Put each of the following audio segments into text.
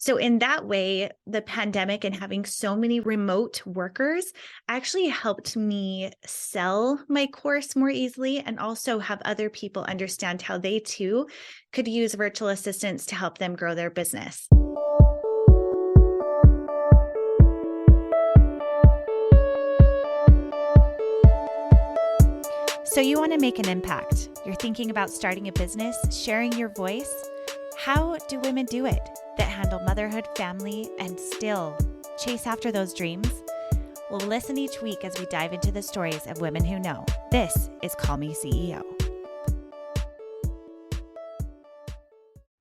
So in that way, the pandemic and having so many remote workers actually helped me sell my course more easily and also have other people understand how they too could use virtual assistants to help them grow their business. So you want to make an impact. You're thinking about starting a business, sharing your voice. How do women do it that handle motherhood, family, and still chase after those dreams? Well, listen each week as we dive into the stories of women who know. This is Call Me CEO.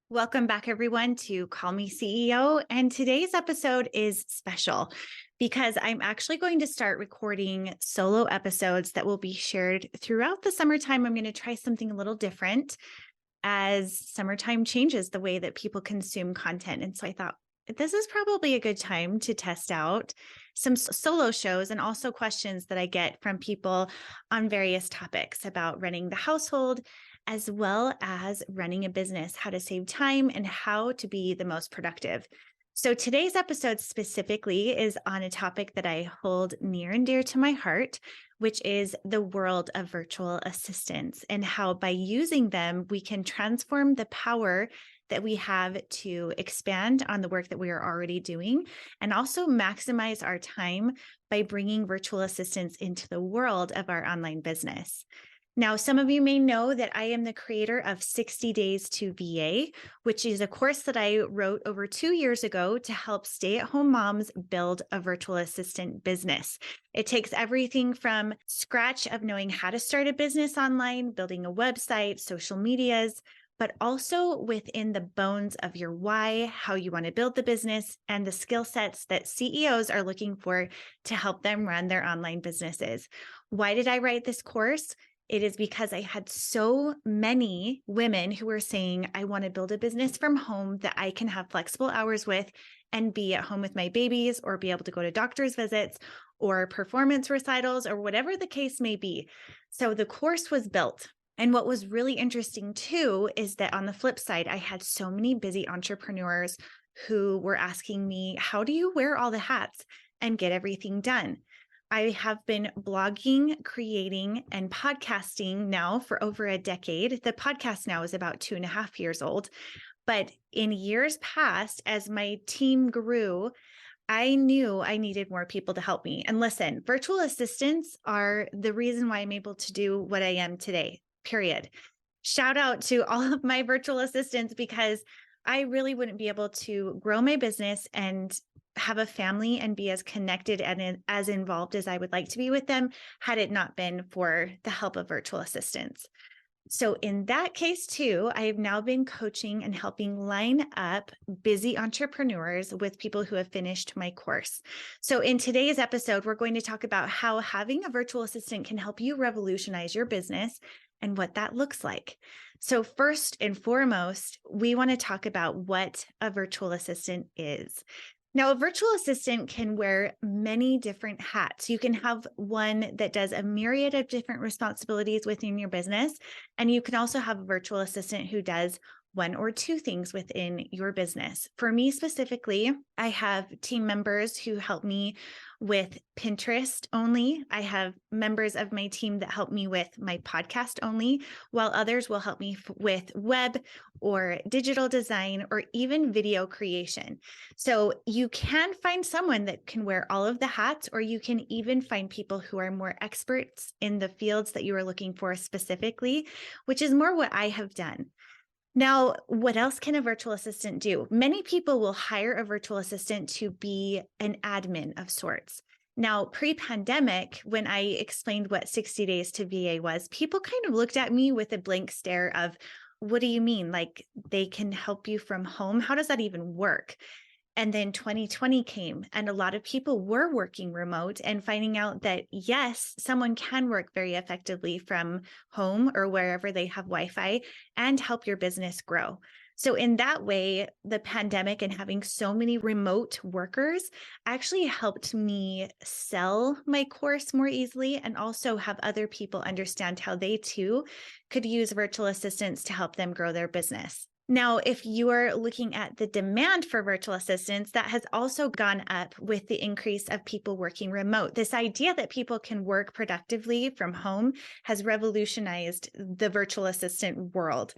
Welcome back, everyone, to Call Me CEO. And today's episode is special because I'm actually going to start recording solo episodes that will be shared throughout the summertime. I'm going to try something a little different as summertime changes the way that people consume content. And so I thought this is probably a good time to test out some solo shows and also questions that I get from people on various topics about running the household, as well as running a business, how to save time and how to be the most productive. So today's episode specifically is on a topic that I hold near and dear to my heart, which is the world of virtual assistants and how by using them, we can transform the power that we have to expand on the work that we are already doing and also maximize our time by bringing virtual assistants into the world of our online business. Now, some of you may know that I am the creator of 60 Days to VA, which is a course that I wrote over 2 years ago to help stay-at-home moms build a virtual assistant business. It takes everything from scratch of knowing how to start a business online, building a website, social medias, but also within the bones of your why, how you want to build the business, and the skill sets that CEOs are looking for to help them run their online businesses. Why did I write this course? It is because I had so many women who were saying, I want to build a business from home that I can have flexible hours with and be at home with my babies or be able to go to doctor's visits or performance recitals or whatever the case may be. So the course was built. And what was really interesting too is that on the flip side, I had so many busy entrepreneurs who were asking me, how do you wear all the hats and get everything done? I have been blogging, creating, and podcasting now for over a decade. The podcast now is about 2.5 years old. But in years past, as my team grew, I knew I needed more people to help me. And listen, virtual assistants are the reason why I'm able to do what I am today, period. Shout out to all of my virtual assistants because I really wouldn't be able to grow my business and have a family and be as connected and as involved as I would like to be with them had it not been for the help of virtual assistants. So in that case too, I have now been coaching and helping line up busy entrepreneurs with people who have finished my course. So in today's episode, we're going to talk about how having a virtual assistant can help you revolutionize your business and what that looks like. So first and foremost, we want to talk about what a virtual assistant is. Now, a virtual assistant can wear many different hats. You can have one that does a myriad of different responsibilities within your business, and you can also have a virtual assistant who does one or two things within your business. For me specifically, I have team members who help me with Pinterest only. I have members of my team that help me with my podcast only, while others will help me with web or digital design or even video creation. So you can find someone that can wear all of the hats, or you can even find people who are more experts in the fields that you are looking for specifically, which is more what I have done. Now, what else can a virtual assistant do? Many people will hire a virtual assistant to be an admin of sorts. Now, pre-pandemic, when I explained what 60 Days to VA was, people kind of looked at me with a blank stare of, what do you mean? Like they can help you from home? How does that even work? And then 2020 came and a lot of people were working remote and finding out that, yes, someone can work very effectively from home or wherever they have Wi-Fi and help your business grow. So in that way, the pandemic and having so many remote workers actually helped me sell my course more easily and also have other people understand how they too could use virtual assistants to help them grow their business. Now, if you are looking at the demand for virtual assistants, that has also gone up with the increase of people working remote. This idea that people can work productively from home has revolutionized the virtual assistant world,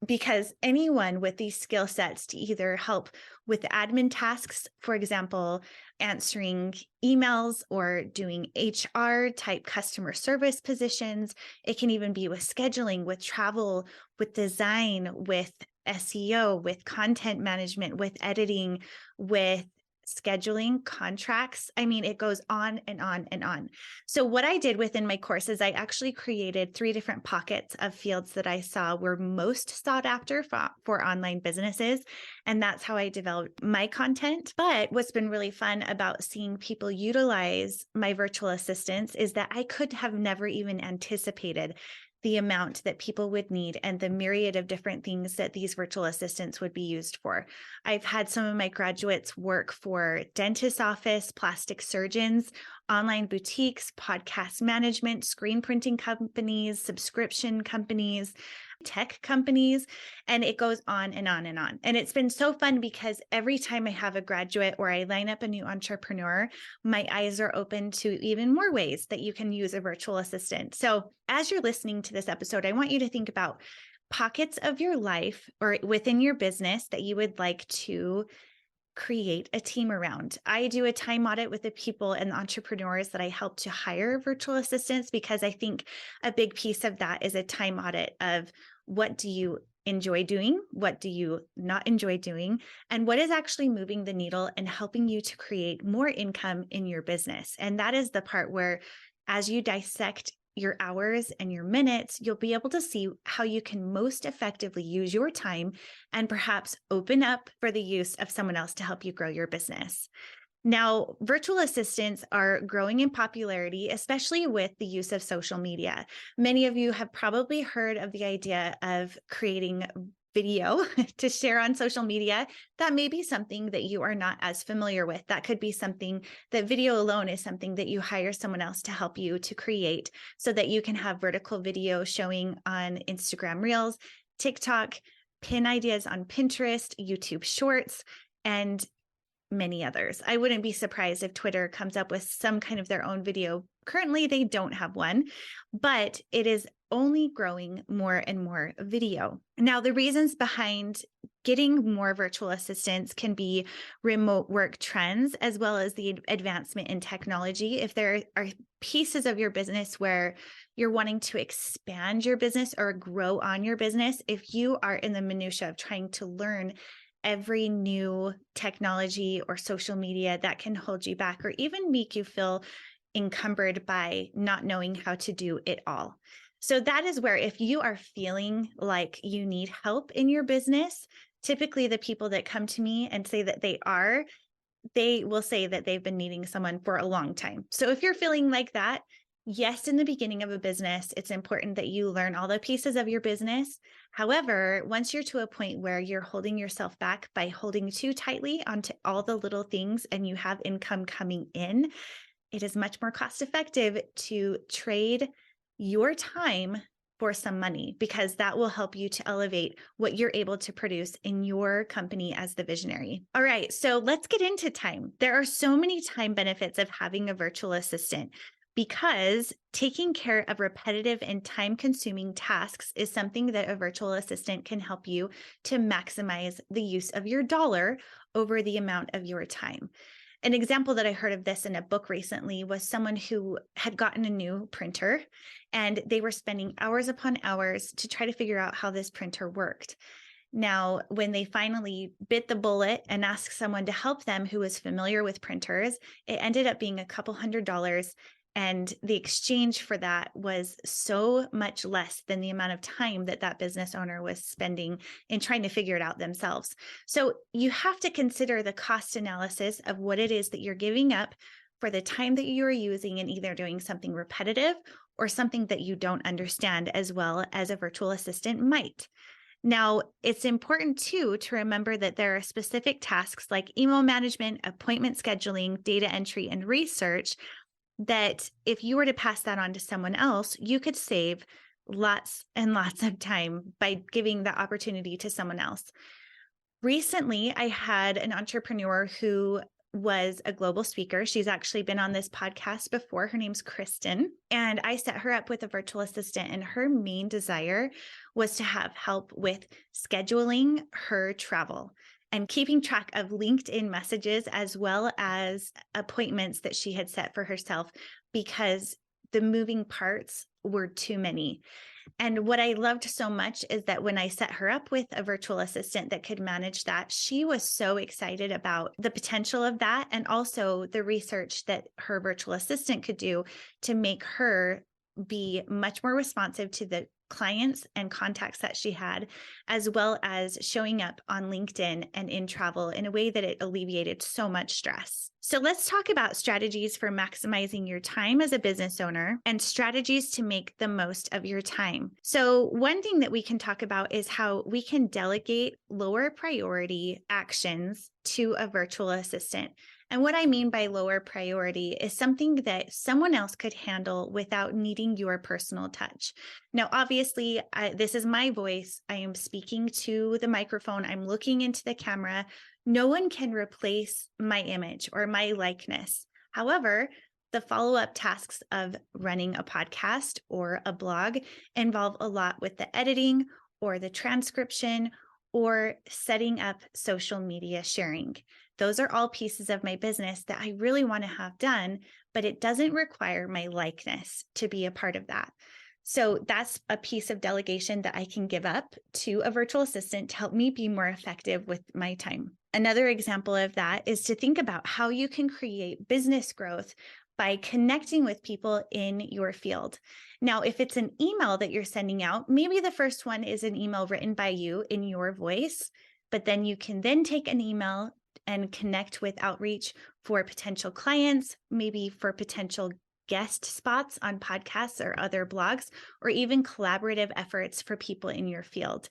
because anyone with these skill sets to either help with admin tasks, for example, answering emails or doing HR type customer service positions, it can even be with scheduling, with travel, with design, with SEO, with content management, with editing, with scheduling, contracts. I mean, it goes on and on and on. So, what I did within my course is I actually created 3 different pockets of fields that I saw were most sought after for online businesses. And that's how I developed my content. But what's been really fun about seeing people utilize my virtual assistants is that I could have never even anticipated the amount that people would need and the myriad of different things that these virtual assistants would be used for. I've had some of my graduates work for dentist office, plastic surgeons, online boutiques, podcast management, screen printing companies, subscription companies, tech companies, and it goes on and on and on. And it's been so fun because every time I have a graduate or I line up a new entrepreneur, my eyes are open to even more ways that you can use a virtual assistant. So as you're listening to this episode, I want you to think about pockets of your life or within your business that you would like to create a team around. I do a time audit with the people and the entrepreneurs that I help to hire virtual assistants, because I think a big piece of that is a time audit of what do you enjoy doing? What do you not enjoy doing? And what is actually moving the needle and helping you to create more income in your business? And that is the part where, as you dissect your hours and your minutes, you'll be able to see how you can most effectively use your time and perhaps open up for the use of someone else to help you grow your business. Now, virtual assistants are growing in popularity, especially with the use of social media. Many of you have probably heard of the idea of creating video to share on social media. That may be something that you are not as familiar with. That could be something that video alone is something that you hire someone else to help you to create so that you can have vertical video showing on Instagram Reels, TikTok, pin ideas on Pinterest, YouTube Shorts, and many others. I wouldn't be surprised if Twitter comes up with some kind of their own video. Currently, they don't have one, but it is only growing more and more video. Now, the reasons behind getting more virtual assistants can be remote work trends, as well as the advancement in technology. If there are pieces of your business where you're wanting to expand your business or grow on your business, if you are in the minutia of trying to learn every new technology or social media, that can hold you back or even make you feel encumbered by not knowing how to do it all. So that is where, if you are feeling like you need help in your business, typically the people that come to me and say that they will say that they've been needing someone for a long time. So if you're feeling like that, yes, in the beginning of a business, it's important that you learn all the pieces of your business. However, once you're to a point where you're holding yourself back by holding too tightly onto all the little things and you have income coming in, it is much more cost effective to trade your time for some money, because that will help you to elevate what you're able to produce in your company as the visionary. All right, so let's get into time. There are so many time benefits of having a virtual assistant, because taking care of repetitive and time-consuming tasks is something that a virtual assistant can help you to maximize the use of your dollar over the amount of your time. An example that I heard of this in a book recently was someone who had gotten a new printer, and they were spending hours upon hours to try to figure out how this printer worked. Now, when they finally bit the bullet and asked someone to help them who was familiar with printers, it ended up being a couple $100s. And the exchange for that was so much less than the amount of time that that business owner was spending in trying to figure it out themselves. So you have to consider the cost analysis of what it is that you're giving up for the time that you are using in either doing something repetitive or something that you don't understand as well as a virtual assistant might. Now, it's important too to remember that there are specific tasks like email management, appointment scheduling, data entry, and research that if you were to pass that on to someone else, you could save lots and lots of time by giving the opportunity to someone else. Recently, I had an entrepreneur who was a global speaker. She's actually been on this podcast before. Her name's Kristen. And I set her up with a virtual assistant, and her main desire was to have help with scheduling her travel and keeping track of LinkedIn messages as well as appointments that she had set for herself because the moving parts were too many. And what I loved so much is that when I set her up with a virtual assistant that could manage that, she was so excited about the potential of that and also the research that her virtual assistant could do to make her be much more responsive to the clients and contacts that she had, as well as showing up on LinkedIn and in travel in a way that it alleviated so much stress. So let's talk about strategies for maximizing your time as a business owner and strategies to make the most of your time. So one thing that we can talk about is how we can delegate lower priority actions to a virtual assistant. And what I mean by lower priority is something that someone else could handle without needing your personal touch. Now, obviously, this is my voice. I am speaking to the microphone. I'm looking into the camera. No one can replace my image or my likeness. However, the follow-up tasks of running a podcast or a blog involve a lot with the editing or the transcription or setting up social media sharing. Those are all pieces of my business that I really want to have done, but it doesn't require my likeness to be a part of that. So that's a piece of delegation that I can give up to a virtual assistant to help me be more effective with my time. Another example of that is to think about how you can create business growth by connecting with people in your field. Now, if it's an email that you're sending out, maybe the first one is an email written by you in your voice, but then you can then take an email and connect with outreach for potential clients, maybe for potential guest spots on podcasts or other blogs, or even collaborative efforts for people in your field.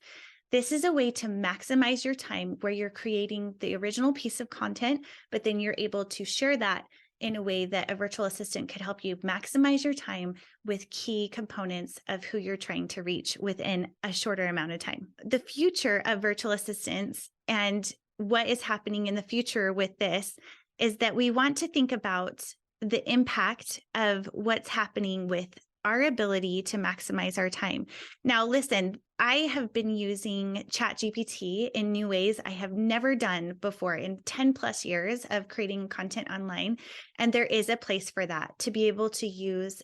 This is a way to maximize your time where you're creating the original piece of content, but then you're able to share that in a way that a virtual assistant could help you maximize your time with key components of who you're trying to reach within a shorter amount of time. The future of virtual assistants and what is happening in the future with this is that we want to think about the impact of what's happening with our ability to maximize our time. Now, listen, I have been using ChatGPT in new ways I have never done before in 10 plus years of creating content online. And there is a place for that, to be able to use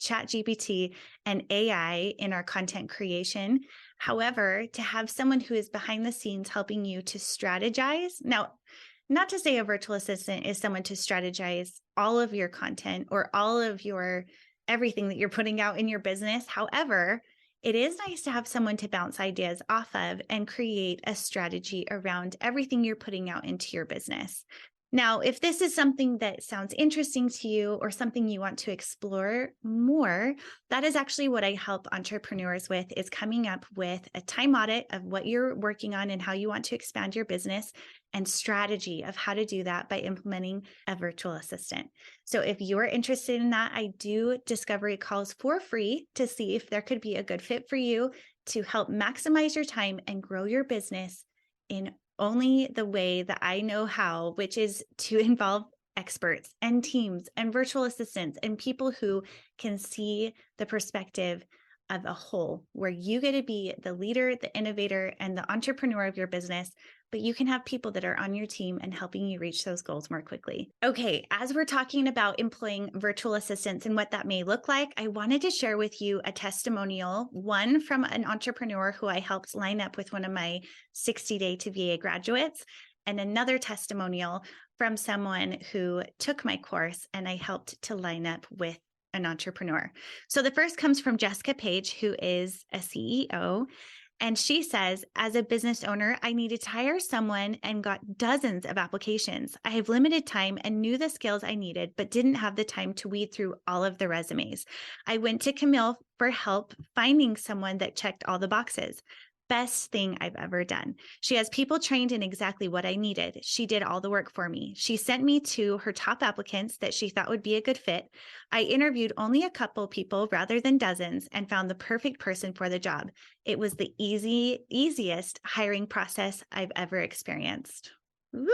ChatGPT and AI in our content creation. However, to have someone who is behind the scenes helping you to strategize. Now, not to say a virtual assistant is someone to strategize all of your content or all of your everything that you're putting out in your business. However, it is nice to have someone to bounce ideas off of and create a strategy around everything you're putting out into your business. Now, if this is something that sounds interesting to you or something you want to explore more, that is actually what I help entrepreneurs with, is coming up with a time audit of what you're working on and how you want to expand your business and strategy of how to do that by implementing a virtual assistant. So if you're interested in that, I do discovery calls for free to see if there could be a good fit for you to help maximize your time and grow your business in only the way that I know how, which is to involve experts and teams and virtual assistants and people who can see the perspective of a whole, where you get to be the leader, the innovator, and the entrepreneur of your business, but you can have people that are on your team and helping you reach those goals more quickly. Okay, as we're talking about employing virtual assistants and what that may look like, I wanted to share with you a testimonial, one from an entrepreneur who I helped line up with one of my 60-day to VA graduates, and another testimonial from someone who took my course and I helped to line up with an entrepreneur. So the first comes from Jessica Page, who is a CEO. And she says, as a business owner, I needed to hire someone and got dozens of applications. I have limited time and knew the skills I needed, but didn't have the time to weed through all of the resumes. I went to Camille for help finding someone that checked all the boxes. best thing I've ever done. She has people trained in exactly what I needed. She did all the work for me. She sent me to her top applicants that she thought would be a good fit. I interviewed only a couple people rather than dozens and found the perfect person for the job. It was the easiest hiring process I've ever experienced. Woo!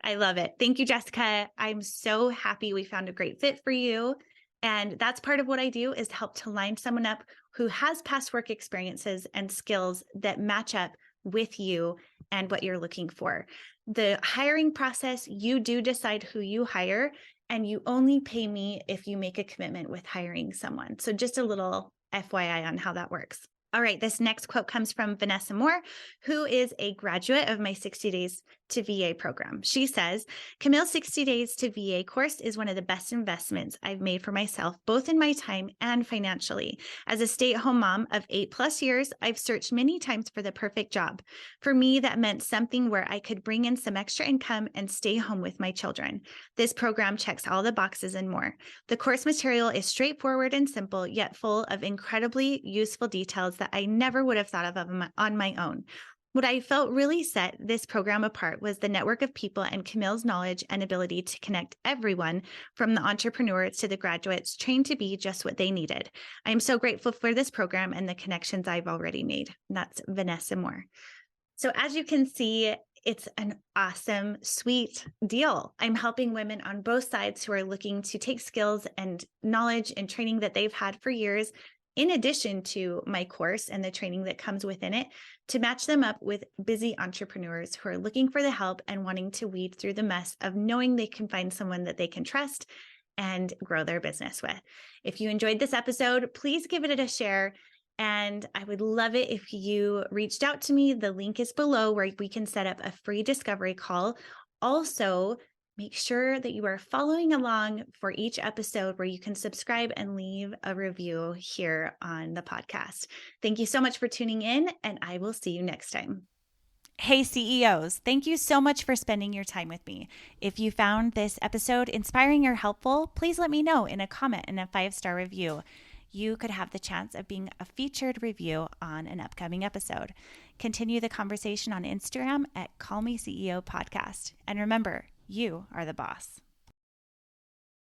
I love it. Thank you, Jessica. I'm so happy we found a great fit for you. And that's part of what I do, is help to line someone up who has past work experiences and skills that match up with you and what you're looking for. The hiring process, you do decide who you hire, and you only pay me if you make a commitment with hiring someone. So just a little FYI on how that works. All right, this next quote comes from Vanessa Moore, who is a graduate of my 60 Days to VA program. She says, Camille's 60 Days to VA course is one of the best investments I've made for myself, both in my time and financially. As a stay-at-home mom of 8+ years, I've searched many times for the perfect job. For me, that meant something where I could bring in some extra income and stay home with my children. This program checks all the boxes and more. The course material is straightforward and simple, yet full of incredibly useful details that I never would have thought of on my own. What I felt really set this program apart was the network of people and Camille's knowledge and ability to connect everyone from the entrepreneurs to the graduates trained to be just what they needed. I am so grateful for this program and the connections I've already made. And that's Vanessa Moore. So as you can see, it's an awesome, sweet deal. I'm helping women on both sides who are looking to take skills and knowledge and training that they've had for years, in addition to my course and the training that comes within it, to match them up with busy entrepreneurs who are looking for the help and wanting to weed through the mess of knowing they can find someone that they can trust and grow their business with. If you enjoyed this episode, please give it a share. And I would love it if you reached out to me. The link is below where we can set up a free discovery call. Also, make sure that you are following along for each episode, where you can subscribe and leave a review here on the podcast. Thank you so much for tuning in, and I will see you next time. Hey CEOs, thank you so much for spending your time with me. If you found this episode inspiring or helpful, please let me know in a comment and a 5-star review. You could have the chance of being a featured review on an upcoming episode. Continue the conversation on Instagram at Call Me CEO Podcast. And remember, you are the boss.